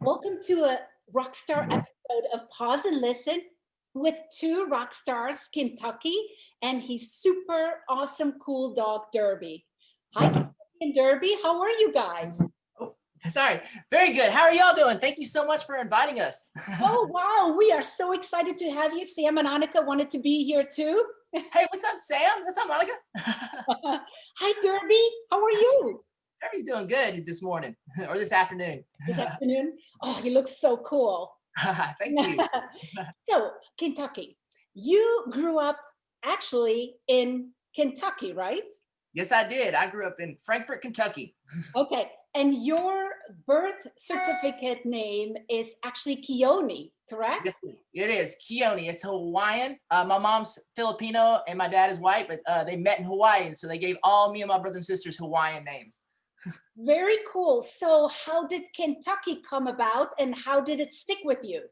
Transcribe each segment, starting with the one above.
Welcome to a Rockstar episode of Pause and Listen with two rock stars, Kentucky and his super awesome cool dog, Derby. Hi, Kentucky and Derby. How are you guys? Oh, sorry. Very good. How are y'all doing? Thank you so much for inviting us. Oh, wow. We are so excited to have you. Sam and Annika wanted to be here too. Hey, what's up, Sam? What's up, Monica? Hi, Derby. How are you? Everybody's doing good this morning or this afternoon. This afternoon. Oh, you look so cool. Thank you. So, Kentucky, you grew up actually in Kentucky, right? Yes, I did. I grew up in Frankfort, Kentucky. Okay. And your birth certificate name is actually Keone, correct? Yes, it is. Keone. It's Hawaiian. My mom's Filipino and my dad is white, but they met in Hawaii. And so they gave all me and my brothers and sisters Hawaiian names. Very cool. So, how did Kentucky come about and how did it stick with you?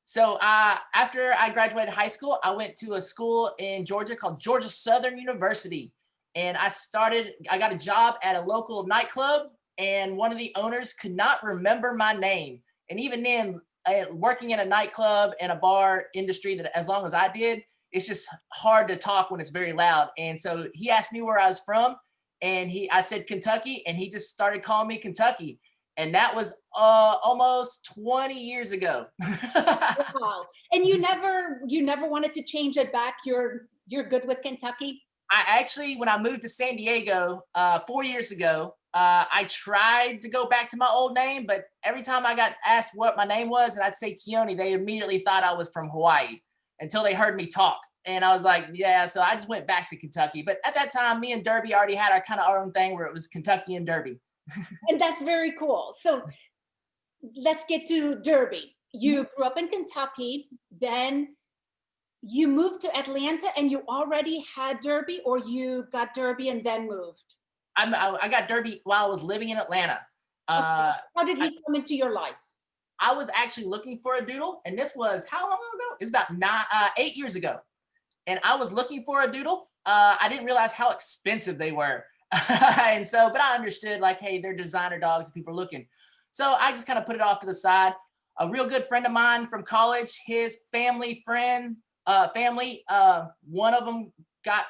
So after I graduated high school, I went to a school in Georgia called Georgia Southern University. And I got a job at a local nightclub, and one of the owners could not remember my name. And even then, working in a nightclub and a bar industry that as long as I did, it's just hard to talk when it's very loud. And so he asked me where I was from, and I said Kentucky, and he just started calling me Kentucky. And that was almost 20 years ago. Wow. And you never wanted to change it back. You're good with Kentucky? I actually, when I moved to San Diego 4 years ago, I tried to go back to my old name, but every time I got asked what my name was and I'd say Keone, they immediately thought I was from Hawaii until they heard me talk. And I was like, yeah, so I just went back to Kentucky. But at that time, me and Derby already had our own thing where it was Kentucky and Derby. And that's very cool. So, let's get to Derby. You grew up in Kentucky, then you moved to Atlanta and you already had Derby, or you got Derby and then moved? I got Derby while I was living in Atlanta. Okay. Uh, How did I, he come into your life? I was actually looking for a doodle, and this was how long ago? It's about 8 years ago. And I was looking for a doodle. I didn't realize how expensive they were. And so, but I understood like, hey, they're designer dogs and people are looking. So I just kind of put it off to the side. A real good friend of mine from college, his family, one of them got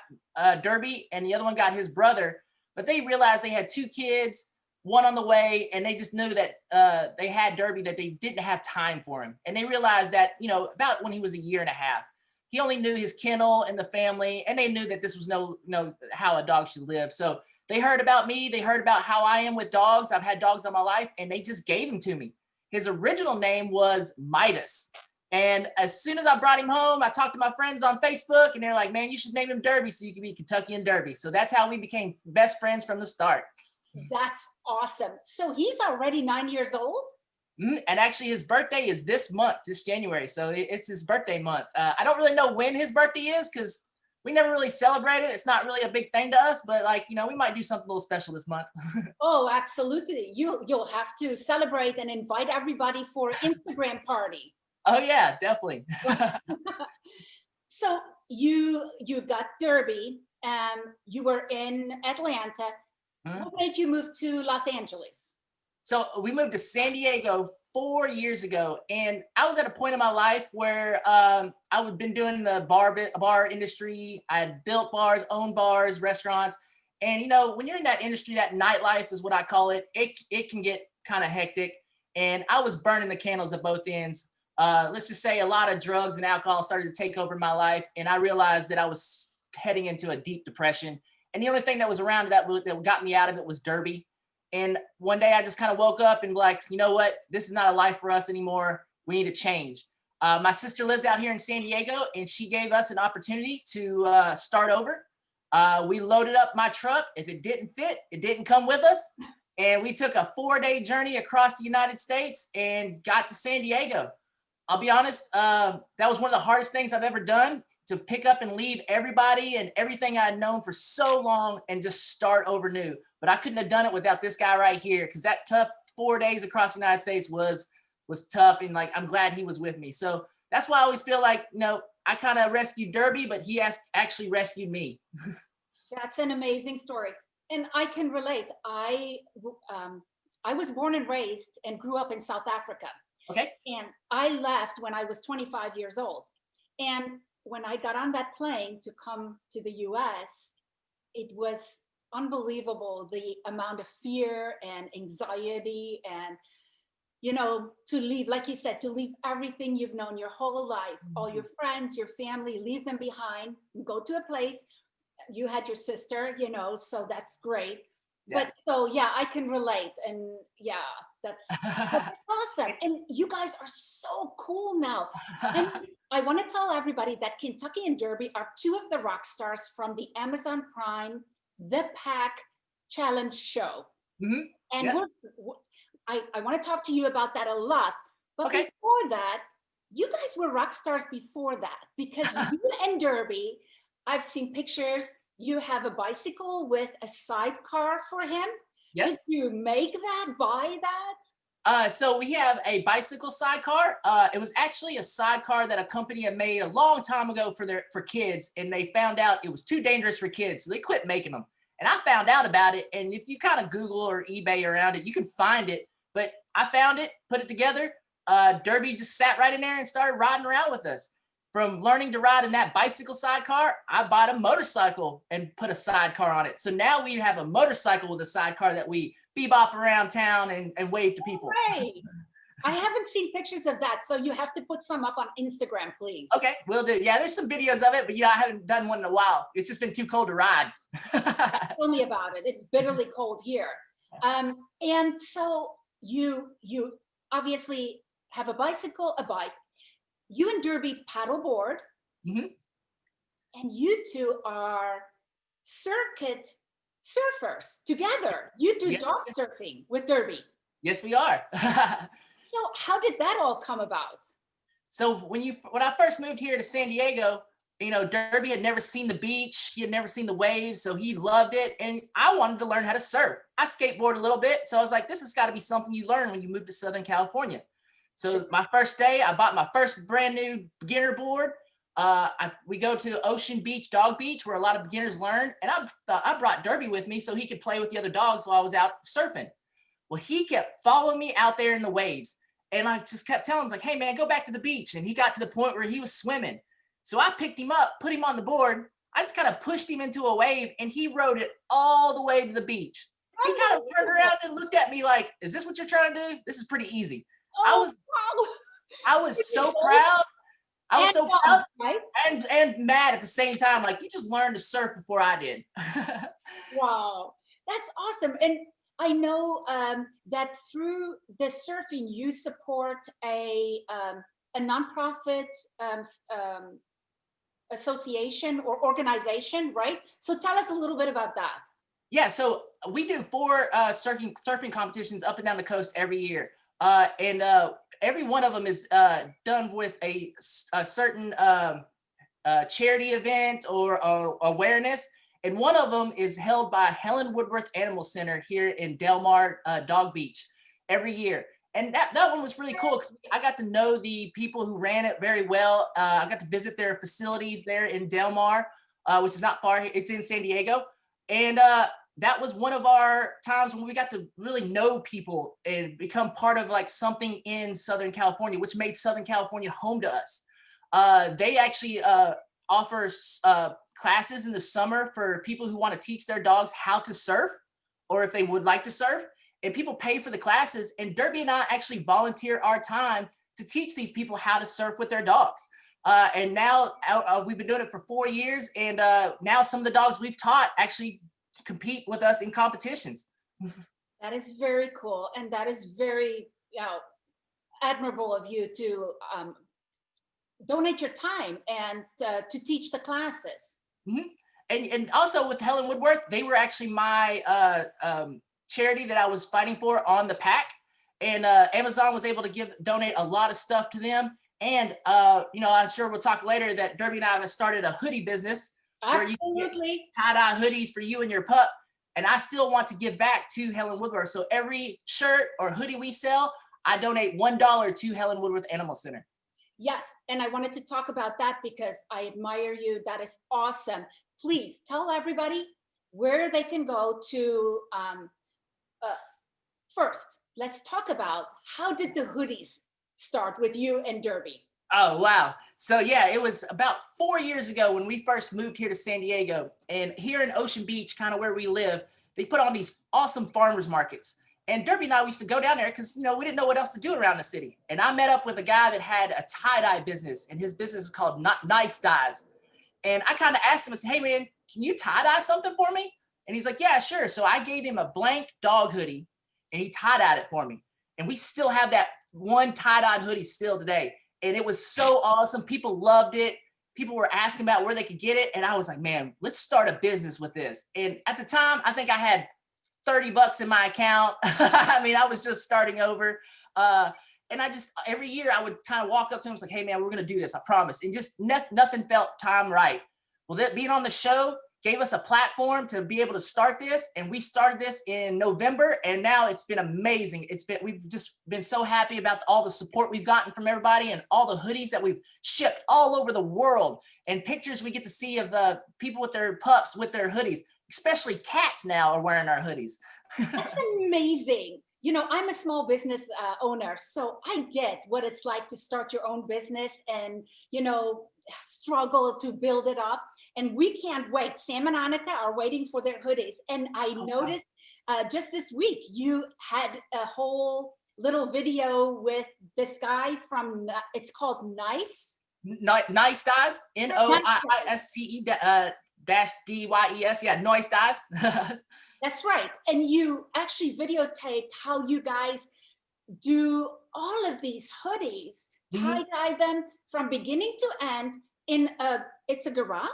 Derby and the other one got his brother, but they realized they had two kids, one on the way, and they just knew that they had Derby, that they didn't have time for him. And they realized that, about when he was a year and a half, he only knew his kennel and the family, and they knew that this was no how a dog should live. So they heard about me, they heard about how I am with dogs. I've had dogs all my life, and they just gave him to me. His original name was Midas. And as soon as I brought him home, I talked to my friends on Facebook, and they're like, man, you should name him Derby so you can be Kentucky and Derby. So that's how we became best friends from the start. That's awesome. So he's already 9 years old? And actually, his birthday is this month, this January. So it's his birthday month. I don't really know when his birthday is because we never really celebrate it. It's not really a big thing to us, but we might do something a little special this month. Oh, absolutely. You'll have to celebrate and invite everybody for Instagram party. Oh yeah, definitely. So you got Derby. You were in Atlanta. What made you move to Los Angeles? So we moved to San Diego 4 years ago, and I was at a point in my life where I had been doing the bar industry. I had built bars, owned bars, restaurants, and when you're in that industry, that nightlife is what I call it. It can get kind of hectic, and I was burning the candles at both ends. Let's just say a lot of drugs and alcohol started to take over my life, and I realized that I was heading into a deep depression. And the only thing that was around it that got me out of it was Derby. And one day I just kind of woke up and like, you know what? This is not a life for us anymore. We need to change. My sister lives out here in San Diego, and she gave us an opportunity to start over. We loaded up my truck. If it didn't fit, it didn't come with us. And we took a 4-day journey across the United States and got to San Diego. I'll be honest, that was one of the hardest things I've ever done, to pick up and leave everybody and everything I'd known for so long and just start over new. But I couldn't have done it without this guy right here, because that tough 4 days across the United States was tough, and I'm glad he was with me. So that's why I always feel like, I kind of rescued Derby, but he actually rescued me. That's an amazing story. And I can relate. I was born and raised and grew up in South Africa. Okay. And I left when I was 25 years old. And when I got on that plane to come to the US, it was unbelievable the amount of fear and anxiety and, to leave, like you said, to leave everything you've known your whole life, all your friends, your family, leave them behind, and go to a place. You had your sister, so that's great. Yeah. But so yeah, I can relate. And yeah, that's awesome. And you guys are so cool now. And I want to tell everybody that Kentucky and Derby are two of the rock stars from the Amazon Prime The Pack Challenge show. Mhm. And Yes. I want to talk to you about that a lot. But Okay. before that, you guys were rock stars before that, because you and Derby, I've seen pictures. You have a bicycle with a sidecar for him. Did Yes. you make that, buy that? So we have a bicycle sidecar. It was actually a sidecar that a company had made a long time ago for kids, and they found out it was too dangerous for kids, so they quit making them. And I found out about it, and if you kind of Google or eBay around it, you can find it. But I found it, put it together. Derby just sat right in there and started riding around with us. From learning to ride in that bicycle sidecar, I bought a motorcycle and put a sidecar on it. So now we have a motorcycle with a sidecar that we bebop around town and wave to people. Great. I haven't seen pictures of that, so you have to put some up on Instagram, please. Okay, we'll do. Yeah, there's some videos of it, but I haven't done one in a while. It's just been too cold to ride. Tell me about it. It's bitterly cold here. And so you obviously have a bicycle, a bike. You and Derby paddleboard, Mhm. and you two are circuit surfers together. You do Yes. dog surfing with Derby. Yes, we are. So how did that all come about? So when I first moved here to San Diego, Derby had never seen the beach. He had never seen the waves, so he loved it. And I wanted to learn how to surf. I skateboard a little bit, so I was like, this has got to be something you learn when you move to Southern California. So my first day, I bought my first brand new beginner board. We go to Ocean Beach, Dog Beach, where a lot of beginners learn. And I brought Derby with me so he could play with the other dogs while I was out surfing. Well, he kept following me out there in the waves. And I just kept telling him, like, hey, man, go back to the beach. And he got to the point where he was swimming. So I picked him up, put him on the board. I just kind of pushed him into a wave, and he rode it all the way to the beach. He kind of turned around and looked at me like, is this what you're trying to do? This is pretty easy. Oh, I was so proud. I was and so proud, right? and mad at the same time. Like, you just learned to surf before I did. Wow, that's awesome. And I know that through the surfing, you support a nonprofit association or organization, right? So tell us a little bit about that. Yeah, so we do 4 surfing competitions up and down the coast every year. And every one of them is done with a certain charity event or awareness. And one of them is held by Helen Woodworth Animal Center here in Del Mar, Dog Beach, every year. And that one was really cool because I got to know the people who ran it very well. I got to visit their facilities there in Del Mar, which is not far. It's in San Diego. And that was one of our times when we got to really know people and become part of like something in Southern California, which made Southern California home to us. They actually offer classes in the summer for people who want to teach their dogs how to surf, or if they would like to surf, and people pay for the classes. And Derby and I actually volunteer our time to teach these people how to surf with their dogs. And now we've been doing it for 4 years. And now some of the dogs we've taught actually compete with us in competitions. That is very cool. And that is very admirable of you to donate your time and to teach the classes. Mm-hmm. And also with Helen Woodworth, they were actually my charity that I was fighting for on the pack. And Amazon was able to donate a lot of stuff to them. And, I'm sure we'll talk later that Derby and I have started a hoodie business. Absolutely. Where you can tie-dye hoodies for you and your pup. And I still want to give back to Helen Woodworth. So every shirt or hoodie we sell, I donate $1 to Helen Woodworth Animal Center. Yes, and I wanted to talk about that because I admire you. That is awesome. Please tell everybody where they can go to first, let's talk about how did the hoodies start with you and Derby? Oh, wow. So yeah, it was about 4 years ago when we first moved here to San Diego. And here in Ocean Beach, kind of where we live, they put on these awesome farmers markets. And Derby and I, we used to go down there because, we didn't know what else to do around the city. And I met up with a guy that had a tie-dye business, and his business is called Nice Dyes. And I kind of asked him, I said, hey man, can you tie-dye something for me? And he's like, yeah, sure. So I gave him a blank dog hoodie and he tie-dyed it for me. And we still have that one tie-dyed hoodie still today. And it was so awesome. People loved it. People were asking about where they could get it. And I was like, man, let's start a business with this. And at the time, I think I had $30 in my account. I mean, I was just starting over. And I just, every year I would kind of walk up to him and say, hey man, we're going to do this. I promise. And just nothing felt time right. Well, that being on the show gave us a platform to be able to start this. And we started this in November, and now it's been amazing. We've just been so happy about all the support we've gotten from everybody and all the hoodies that we've shipped all over the world, and pictures we get to see of the people with their pups with their hoodies, especially cats now are wearing our hoodies. That's amazing. I'm a small business owner, so I get what it's like to start your own business and, struggle to build it up. And we can't wait. Sam and Annika are waiting for their hoodies. And I noticed just this week, you had a whole little video with this guy from, it's called Nice. Nice Dyes, Noisce dash DYES. Yeah, Noise Dyes. That's right. And you actually videotaped how you guys do all of these hoodies, tie-dye them from beginning to end it's a garage?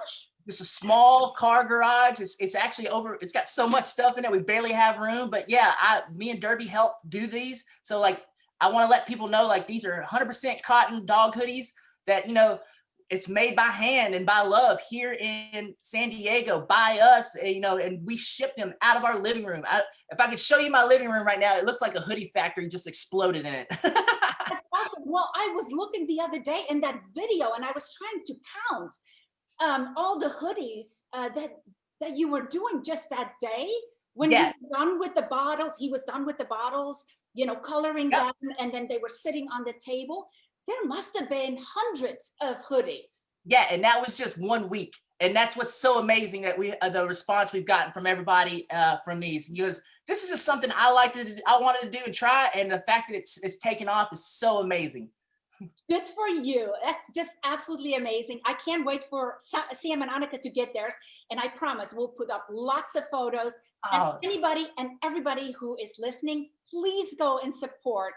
It's a small car garage. It's actually it's got so much stuff in it, we barely have room. But yeah, me and Derby helped do these. So like, I want to let people know, like, these are 100% cotton dog hoodies that, it's made by hand and by love here in San Diego by us, and we ship them out of our living room. If I could show you my living room right now, it looks like a hoodie factory just exploded in it. That's awesome. Well, I was looking the other day in that video and I was trying to count all the hoodies that you were doing just that day. When he was done with the bottles, coloring them, and then they were sitting on the table. There must have been hundreds of hoodies. Yeah, and that was just 1 week. And that's what's so amazing, that the response we've gotten from everybody from these, because this is just something I wanted to do and try, and the fact that it's taken off is so amazing. Good for you. That's just absolutely amazing. I can't wait for Sam and Annika to get theirs, and I promise we'll put up lots of photos. And anybody and everybody who is listening, please go and support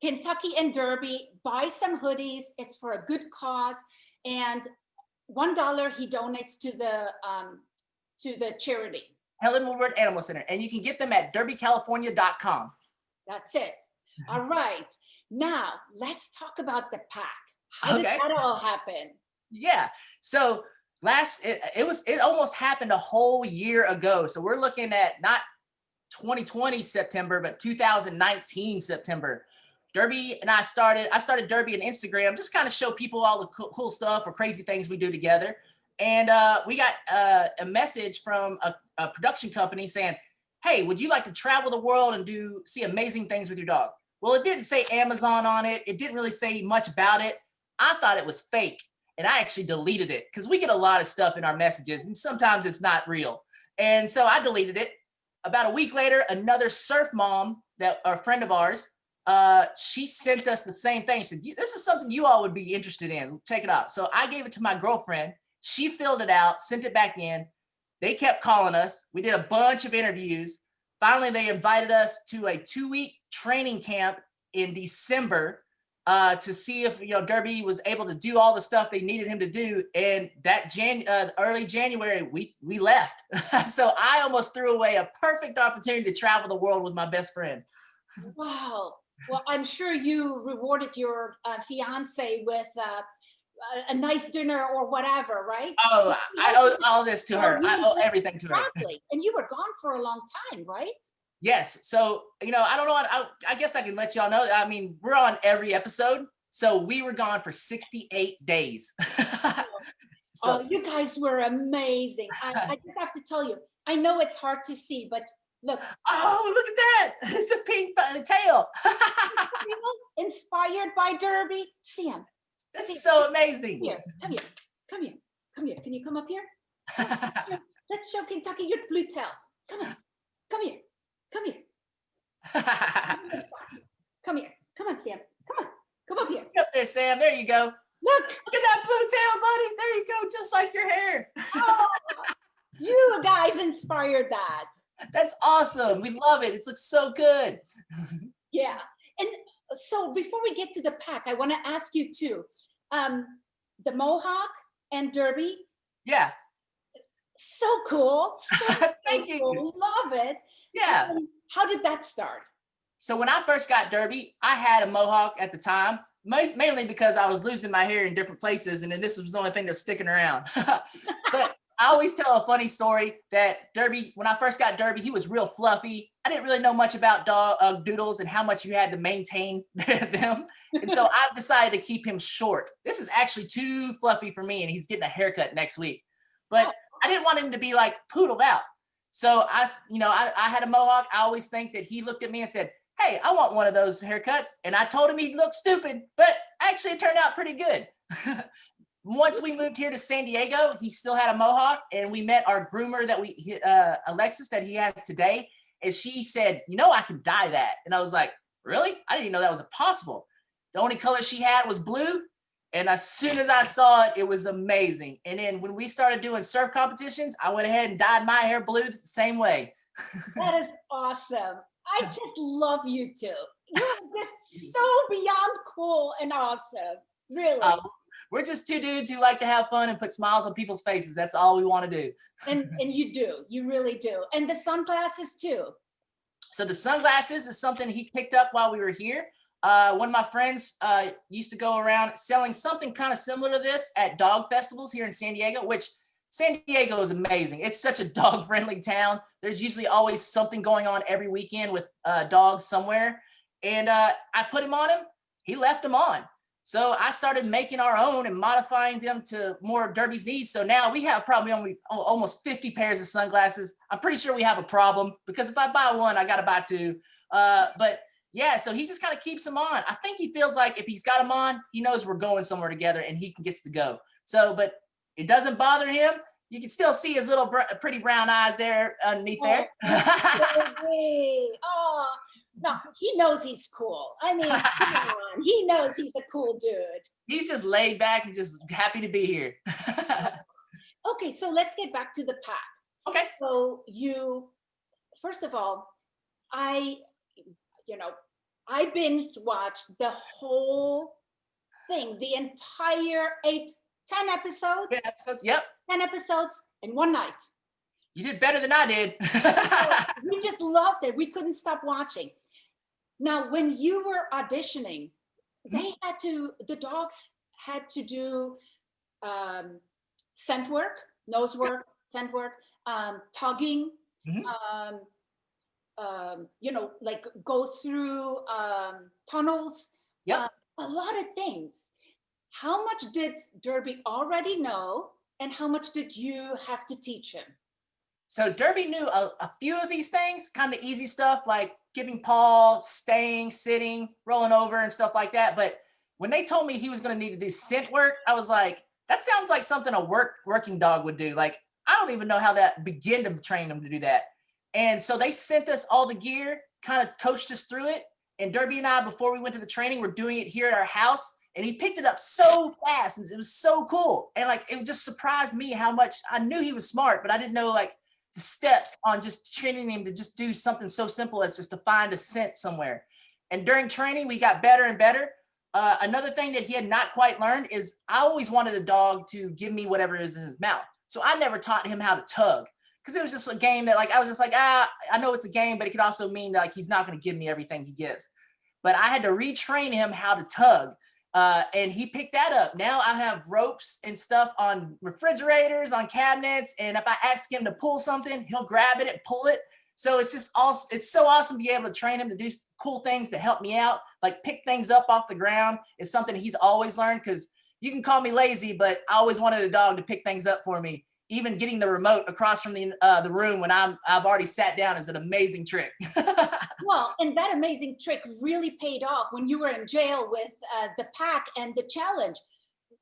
Kentucky and Derby. Buy some hoodies. It's for a good cause, and $1 he donates to the charity Helen Woodward Animal Center, and you can get them at derbycalifornia.com. That's it. All right, now let's talk about the pack. How did that all happen? Yeah, so it almost happened a whole year ago. So we're looking at not 2020 September, but 2019 September. Derby and I started Derby on Instagram, just kind of show people all the cool stuff or crazy things we do together. And we got a message from a production company saying, hey, would you like to travel the world and see amazing things with your dog? Well, it didn't say Amazon on it. It didn't really say much about it. I thought it was fake, and I actually deleted it because we get a lot of stuff in our messages and sometimes it's not real. And so I deleted it. About a week later, another surf mom, a friend of ours, she sent us the same thing. She said, this is something you all would be interested in. Check it out. So I gave it to my girlfriend. She filled it out, sent it back in. They kept calling us. We did a bunch of interviews. Finally, they invited us to a 2-week training camp in December to see if Derby was able to do all the stuff they needed him to do. And that early January, we left. So I almost threw away a perfect opportunity to travel the world with my best friend. Wow. Well, I'm sure you rewarded your fiance with a nice dinner or whatever, right? Oh, I owe all this to her. I owe everything to her. Exactly. And you were gone for a long time, right? Yes. So, I don't know. I guess I can let y'all know. I mean, we're on every episode. So we were gone for 68 days. Oh, you guys were amazing. I just have to tell you, I know it's hard to see, but Look, Oh, look at that. It's a pink tail. inspired by Derby. Sam, That's so come amazing. here, come here, come here, come here. Can you come up here? Let's show Kentucky your blue tail. Come on, come here, come here. Come here, come on, Sam. Come on, come up here. Up there, Sam. There you go. Look, Look at that blue tail, buddy. There you go, just like your hair. oh, you guys inspired that. That's awesome. We love it. It looks so good. Yeah. And so before we get to the pack, I want to ask you too. The Mohawk and Derby, Yeah. so cool. So Thank you. cool. Love it. Yeah. How did that start? So when I first got Derby, I had a Mohawk at the time, mainly because I was losing my hair in different places, and then this was the only thing that was sticking around. But I always tell a funny story that Derby, when I first got Derby, he was real fluffy. I didn't really know much about doodles and how much you had to maintain them. And so I decided to keep him short. This is actually too fluffy for me, and he's getting a haircut next week. But I didn't want him to be like poodled out. So I had a Mohawk. I always think that he looked at me and said, hey, I want one of those haircuts. And I told him he'd look stupid, but actually it turned out pretty good. Once we moved here to San Diego, he still had a Mohawk, and we met our groomer that Alexis, that he has today. And she said, I can dye that. And I was like, really? I didn't even know that was possible. The only color she had was blue. And as soon as I saw it, it was amazing. And then when we started doing surf competitions, I went ahead and dyed my hair blue the same way. That is awesome. I just love you two. You're just so beyond cool and awesome. Really. We're just two dudes who like to have fun and put smiles on people's faces. That's all we want to do. And you do. You really do. And the sunglasses too. So the sunglasses is something he picked up while we were here. One of my friends used to go around selling something kind of similar to this at dog festivals here in San Diego, which San Diego is amazing. It's such a dog-friendly town. There's usually always something going on every weekend with dogs somewhere. And I put him on him. He left them on. So I started making our own and modifying them to more Derby's needs. So now we have probably almost 50 pairs of sunglasses. I'm pretty sure we have a problem because if I buy one, I got to buy two. But yeah, so he just kind of keeps them on. I think he feels like if he's got them on, he knows we're going somewhere together and he gets to go. So, but it doesn't bother him. You can still see his little pretty brown eyes there underneath there. Oh, no, he knows he's cool. I mean, come on. He knows he's a cool dude. He's just laid back and just happy to be here. Okay, so let's get back to the pack. Okay. So first of all, I binge watched the whole thing, the entire 10 episodes. 10 episodes, yep. 10 episodes in one night. You did better than I did. We just loved it. We couldn't stop watching. Now, when you were auditioning, the dogs had to do scent work, nose work, scent work, tugging, like go through tunnels, a lot of things. How much did Derby already know, and how much did you have to teach him? So Derby knew a few of these things, kind of easy stuff like giving paw, staying, sitting, rolling over and stuff like that. But when they told me he was going to need to do scent work, I was like, that sounds like something a working dog would do. Like, I don't even know how that begin to train them to do that. And so they sent us all the gear, kind of coached us through it. And Derby and I, before we went to the training, were doing it here at our house. And he picked it up so fast, and it was so cool. And like, it just surprised me how much I knew he was smart, but I didn't know like the steps on just training him to just do something so simple as just to find a scent somewhere. And during training, we got better and better. Another thing that he had not quite learned is I always wanted a dog to give me whatever is in his mouth. So I never taught him how to tug, because it was just a game that like, I was just like, I know it's a game, but it could also mean that like, he's not going to give me everything he gives. But I had to retrain him how to tug. And he picked that up. Now I have ropes and stuff on refrigerators, on cabinets. And if I ask him to pull something, he'll grab it and pull it. So it's just awesome. It's so awesome to be able to train him to do cool things to help me out, like pick things up off the ground. It's something he's always learned, because you can call me lazy, but I always wanted a dog to pick things up for me. even getting the remote across from the room when I've already sat down is an amazing trick. Well, and that amazing trick really paid off when you were in jail with the pack and the challenge.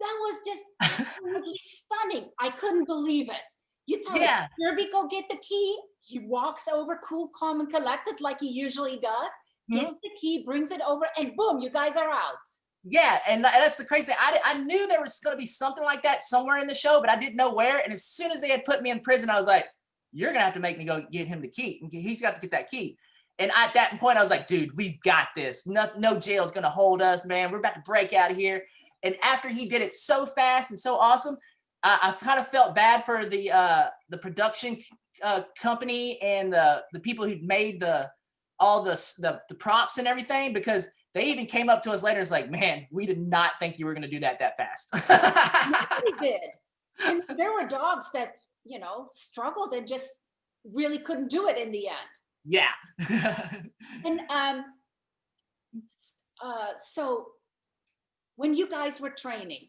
That was just absolutely stunning. I couldn't believe it. You tell it, Yeah. Derby, go get the key. He walks over, cool, calm, and collected, like he usually does. Gets Mhm. the key, brings it over, and boom, you guys are out. Yeah, and that's the crazy thing. I knew there was going to be something like that somewhere in the show, but I didn't know where. And as soon as they had put me in prison, I was like, "You're gonna have to make me go get him the key. He's got to get that key." And at that point, I was like, "Dude, we've got this. No jail's gonna hold us, man. We're about to break out of here." And after he did it so fast and so awesome, I kind of felt bad for the production company and the people who made all the props and everything, because they even came up to us later. It's like, man, we did not think you were going to do that fast. Nobody did. And there were dogs that, struggled and just really couldn't do it in the end. Yeah. And so when you guys were training,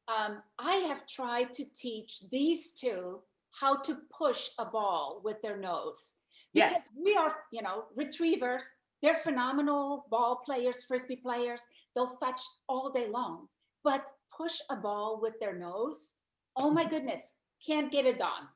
I have tried to teach these two how to push a ball with their nose, because Yes. we are, retrievers. They're phenomenal ball players, frisbee players. They'll fetch all day long, but push a ball with their nose, oh my goodness, can't get it done.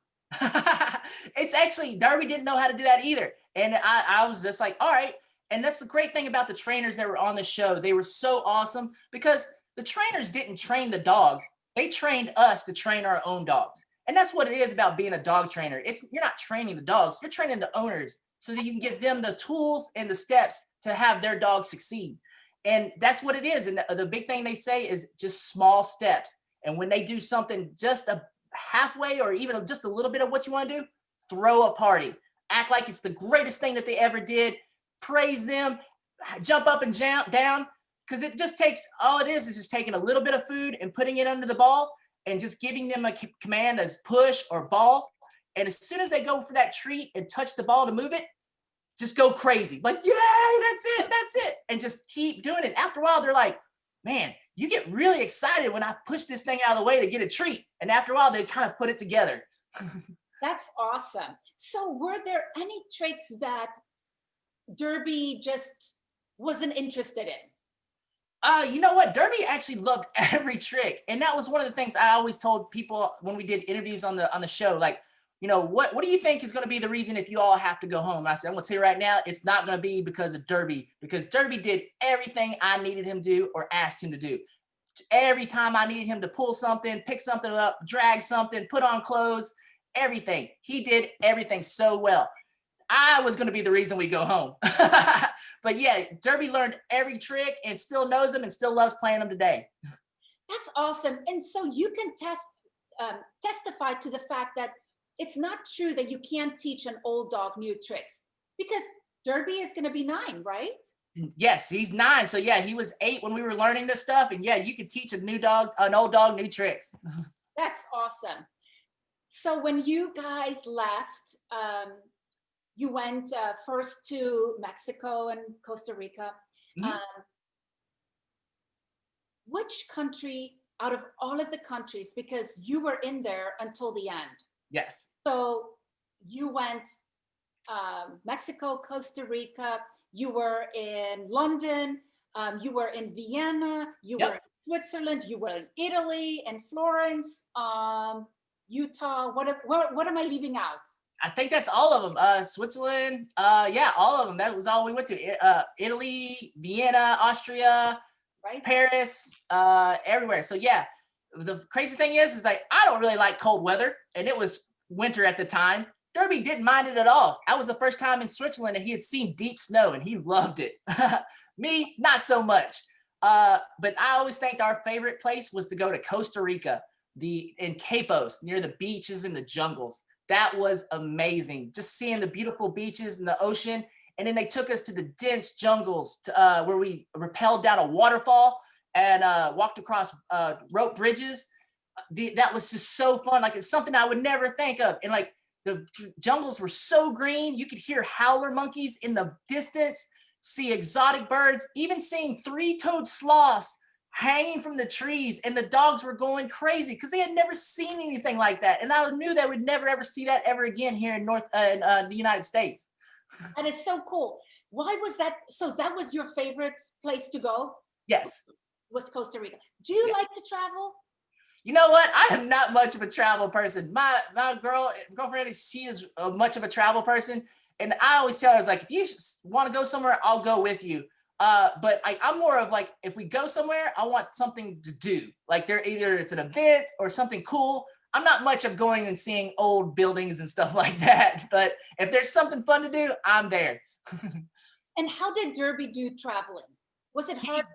It's actually, Darby didn't know how to do that either. And I was just like, all right. And that's the great thing about the trainers that were on the show. They were so awesome because the trainers didn't train the dogs. They trained us to train our own dogs. And that's what it is about being a dog trainer. You're not training the dogs, you're training the owners so that you can give them the tools and the steps to have their dog succeed. And that's what it is. And the big thing they say is just small steps. And when they do something just a halfway or even just a little bit of what you want to do, throw a party. Act like it's the greatest thing that they ever did. Praise them, jump up and jump down, because it just takes, all it is just taking a little bit of food and putting it under the ball and just giving them a command as push or ball. And as soon as they go for that treat and touch the ball to move it, just go crazy. Like, yay, that's it. And just keep doing it. After a while, they're like, man, you get really excited when I push this thing out of the way to get a treat. And after a while, they kind of put it together. That's awesome. So were there any tricks that Derby just wasn't interested in? You know what? Derby actually loved every trick, and that was one of the things I always told people when we did interviews on the show. Like, what do you think is going to be the reason if you all have to go home? And I said, I'm going to tell you right now, it's not going to be because of Derby, because Derby did everything I needed him to do or asked him to do. Every time I needed him to pull something, pick something up, drag something, put on clothes, everything. He did everything so well. I was going to be the reason we go home. But yeah, Derby learned every trick and still knows them and still loves playing them today. That's awesome. And so you can testify to the fact that it's not true that you can't teach an old dog new tricks, because Derby is going to be 9, right? Yes, he's 9. So yeah, he was 8 when we were learning this stuff. And yeah, you could teach an old dog, new tricks. That's awesome. So when you guys left, you went first to Mexico and Costa Rica. Mhm. Which country out of all of the countries, because you were in there until the end. Yes. So you went Mexico, Costa Rica, you were in London, you were in Vienna, you were Yep. in Switzerland, you were in Italy and Florence, Utah. What am I leaving out? I think that's all of them. Switzerland. Yeah, all of them. That was all we went to. Italy, Vienna, Austria, Right? Paris, everywhere. So yeah, the crazy thing is like, I don't really like cold weather, and it was winter at the time. Derby didn't mind it at all. That was the first time in Switzerland that he had seen deep snow, and he loved it. Me, not so much. But I always think our favorite place was to go to Costa Rica, in Capos, near the beaches and the jungles. That was amazing. Just seeing the beautiful beaches and the ocean. And then they took us to the dense jungles where we rappelled down a waterfall and walked across rope bridges. That was just so fun. Like, it's something I would never think of. And like, the jungles were so green. You could hear howler monkeys in the distance, see exotic birds, even seeing 3-toed sloths hanging from the trees, and the dogs were going crazy because they had never seen anything like that. And I knew they would never ever see that ever again here in the United States. And it's so cool. Why was that? So that was your favorite place to go? Yes. Was Costa Rica. Do you Yeah. like to travel? You know what? I am not much of a travel person. My girlfriend, she is much of a travel person, and I always tell her, "Is like, if you want to go somewhere, I'll go with you." But I'm more of like, if we go somewhere, I want something to do. Like either it's an event or something cool. I'm not much of going and seeing old buildings and stuff like that. But if there's something fun to do, I'm there. And how did Derby do traveling? Was it hard?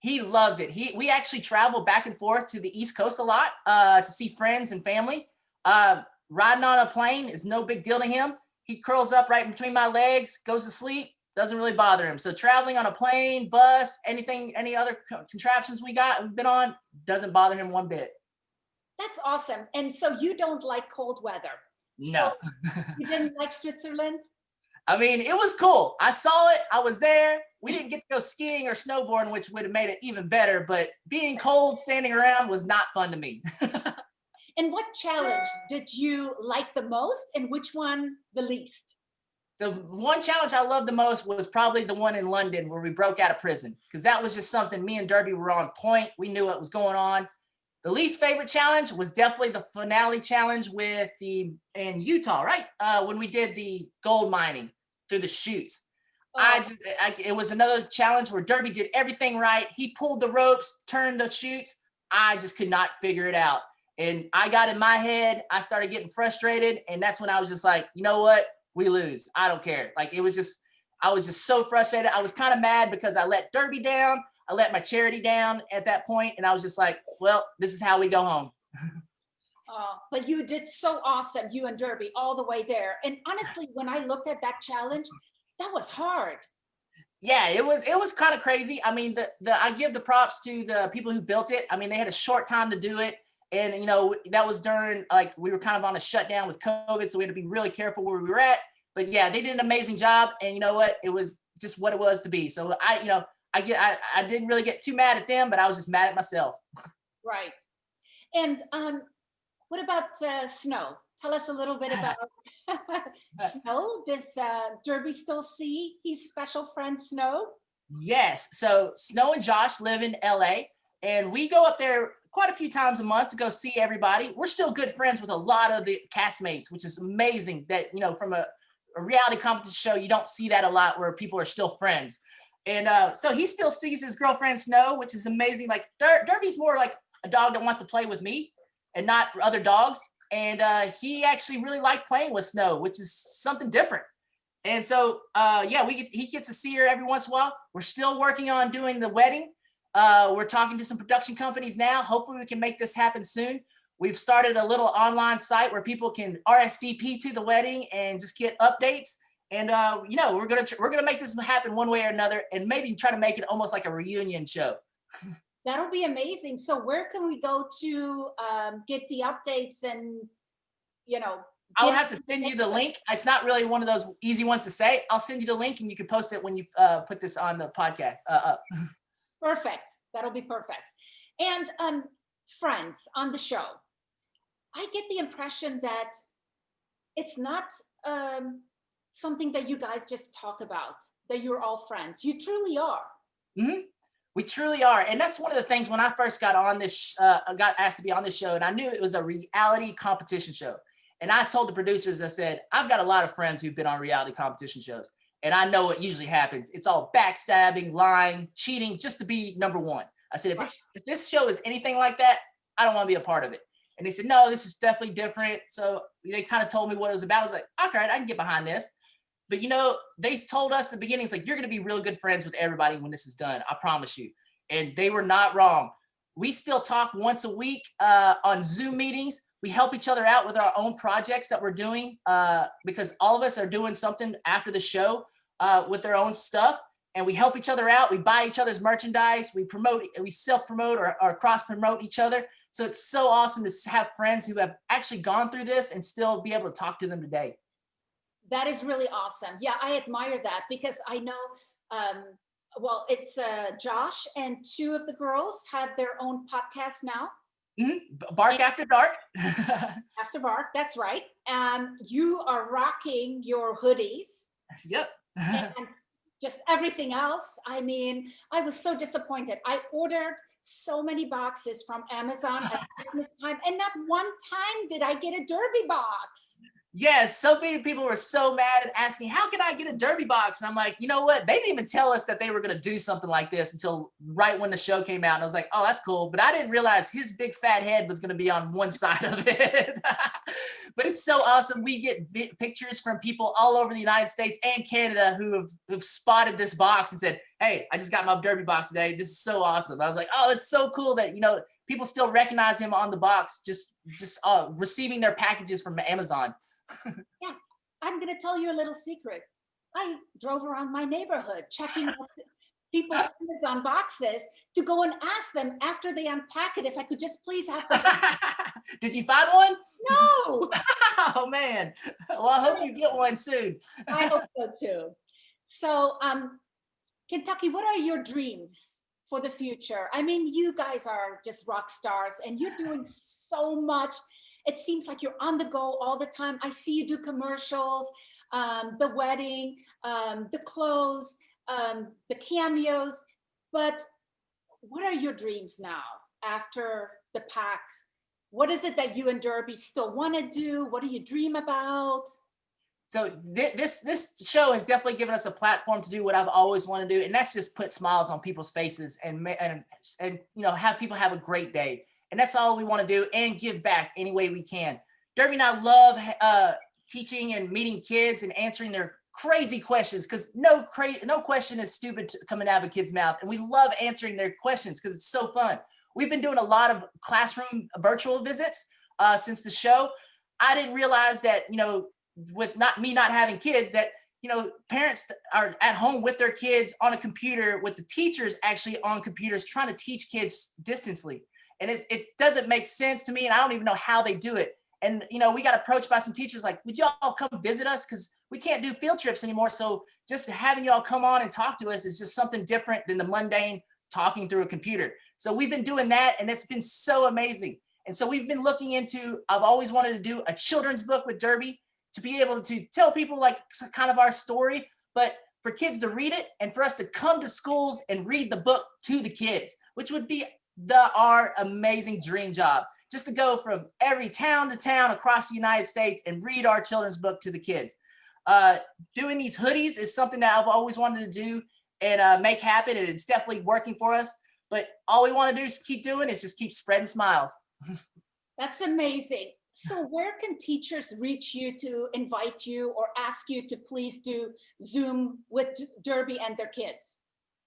He loves it. We actually travel back and forth to the East Coast a lot to see friends and family. Riding on a plane is no big deal to him. He curls up right between my legs, goes to sleep, doesn't really bother him. So traveling on a plane, bus, any other contraptions we've been on, doesn't bother him one bit. That's awesome. And so you don't like cold weather. No. So you didn't like Switzerland? I mean, it was cool. I saw it. I was there. We didn't get to go skiing or snowboarding, which would have made it even better. But being cold, standing around was not fun to me. And what challenge did you like the most and which one the least? The one challenge I loved the most was probably the one in London where we broke out of prison, because that was just something me and Derby were on point. We knew what was going on. The least favorite challenge was definitely the finale challenge in Utah, right? When we did the gold mining through the chutes. Oh, It was another challenge where Derby did everything right. He pulled the ropes, turned the chutes. I just could not figure it out. And I got in my head, I started getting frustrated. And that's when I was just like, you know what? We lose. I don't care. Like, I was just so frustrated. I was kind of mad because I let Derby down. I let my charity down at that point, and I was just like, well, this is how we go home. but you did so awesome, you and Derby, all the way there. And honestly, when I looked at that challenge, that was hard. Yeah, it was kind of crazy. I mean, I give the props to the people who built it. I mean, they had a short time to do it. And, that was during, like, we were kind of on a shutdown with COVID, so we had to be really careful where we were at. But yeah, they did an amazing job. And you know what? It was just what it was to be. So I didn't really get too mad at them, but I was just mad at myself. Right. And what about Snow? Tell us a little bit about Snow. Does Derby still see his special friend Snow? Yes. So Snow and Josh live in LA, and we go up there quite a few times a month to go see everybody. We're still good friends with a lot of the castmates, which is amazing that, from a reality competition show, you don't see that a lot where people are still friends. And so he still sees his girlfriend Snow, which is amazing. Like Derby's more like a dog that wants to play with me and not other dogs. And he actually really liked playing with Snow, which is something different. And so, he gets to see her every once in a while. We're still working on doing the wedding. We're talking to some production companies now. Hopefully we can make this happen soon. We've started a little online site where people can RSVP to the wedding and just get updates. And we're gonna make this happen one way or another, and maybe try to make it almost like a reunion show. That'll be amazing. So where can we go to get the updates and, I'll have to send you the link. It's not really one of those easy ones to say. I'll send you the link, and you can post it when you put this on the podcast up. Perfect. That'll be perfect. And friends on the show, I get the impression that it's not something that you guys just talk about, that you're all friends. You truly are. Mm-hmm. We truly are. And that's one of the things when I first got on this, got asked to be on this show, and I knew it was a reality competition show. And I told the producers, I said, I've got a lot of friends who've been on reality competition shows, and I know what usually happens. It's all backstabbing, lying, cheating, just to be number one. I said, if this show is anything like that, I don't want to be a part of it. And they said, no, this is definitely different. So they kind of told me what it was about. I was like, okay, I can get behind this. But they told us in the beginning, it's like, you're going to be real good friends with everybody when this is done. I promise you. And they were not wrong. We still talk once a week on Zoom meetings. We help each other out with our own projects that we're doing because all of us are doing something after the show with their own stuff. And we help each other out. We buy each other's merchandise. We self-promote or cross-promote each other. So it's so awesome to have friends who have actually gone through this and still be able to talk to them today. That is really awesome. Yeah, I admire that because I know Well, it's Josh and two of the girls have their own podcast now. Bark And After Dark. After Bark, that's right. You are rocking your hoodies Yep. and just everything else. I mean, I was so disappointed. I ordered so many boxes from Amazon at Christmas time, and not one time did I get a Derby box. Yes, so many people were so mad and asking, how can I get a Derby box? And I'm like, you know what? They didn't even tell us that they were going to do something like this until right when the show came out. And I was like, oh, that's cool. But I didn't realize his big fat head was going to be on one side of it. But it's so awesome. We get pictures from people all over the United States and Canada who've spotted this box and said, hey, I just got my Derby box today. This is so awesome. I was like, oh, it's so cool that, people still recognize him on the box, just receiving their packages from Amazon. Yeah, I'm going to tell you a little secret. I drove around my neighborhood checking out people's Amazon boxes to go and ask them after they unpack it if I could just please have the box. Did you find one? No. Oh man. Well, I hope you get one soon. I hope so too. So, Kentucky, what are your dreams for the future? I mean, you guys are just rock stars and you're doing so much. It seems like you're on the go all the time. I see you do commercials, the wedding, the clothes, the cameos. But what are your dreams now after the pack? What is it that you and Derby still want to do? What do you dream about? So this show has definitely given us a platform to do what I've always wanted to do, and that's just put smiles on people's faces and have people have a great day. And that's all we want to do, and give back any way we can. Derby and I love teaching and meeting kids and answering their crazy questions, because no question is stupid coming out of a kid's mouth, and we love answering their questions because it's so fun. We've been doing a lot of classroom virtual visits since the show. I didn't realize that with not having kids, that parents are at home with their kids on a computer, with the teachers actually on computers trying to teach kids distantly. And it doesn't make sense to me, and I don't even know how they do it. And we got approached by some teachers like, would y'all come visit us, because we can't do field trips anymore, so just having y'all come on and talk to us is just something different than the mundane talking through a computer. So we've been doing that, and it's been so amazing. And so we've been looking into, I've always wanted to do a children's book with Derby, to be able to tell people like kind of our story, but for kids to read it and for us to come to schools and read the book to the kids, which would be our amazing dream job, just to go from every town to town across the United States and read our children's book to the kids. Doing these hoodies is something that I've always wanted to do and make happen, and it's definitely working for us. But all we want to do is keep doing is just keep spreading smiles. That's amazing. So where can teachers reach you to invite you or ask you to please do Zoom with Derby and their kids?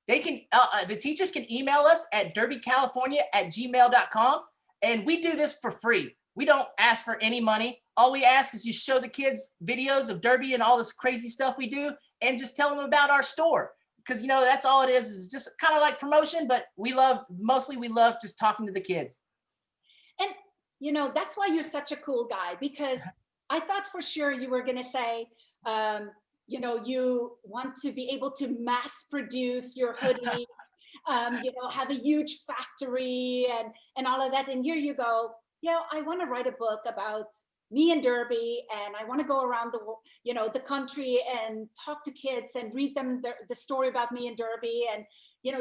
They can, the teachers can email us at derbycalifornia@gmail.com, and we do this for free. We don't ask for any money. All we ask is you show the kids videos of Derby and all this crazy stuff we do, and just tell them about our store. Because that's all it is just kind of like promotion, but we love just talking to the kids. And that's why you're such a cool guy, because I thought for sure you were going to say, you want to be able to mass produce your hoodies, have a huge factory and all of that. And here you go, I want to write a book about me and Derby, and I want to go around the country and talk to kids and read them the story about me and Derby, and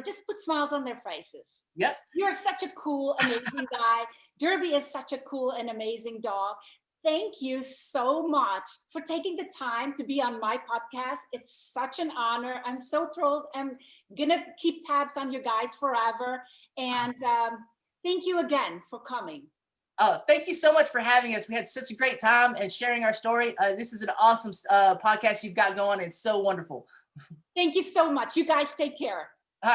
just put smiles on their faces. Yep. You're such a cool, amazing guy. Derby is such a cool and amazing dog. Thank you so much for taking the time to be on my podcast. It's such an honor. I'm so thrilled. I'm gonna keep tabs on you guys forever. And thank you again for coming. Thank you so much for having us. We had such a great time and sharing our story. This is an awesome podcast you've got going. It's so wonderful. Thank you so much. You guys take care.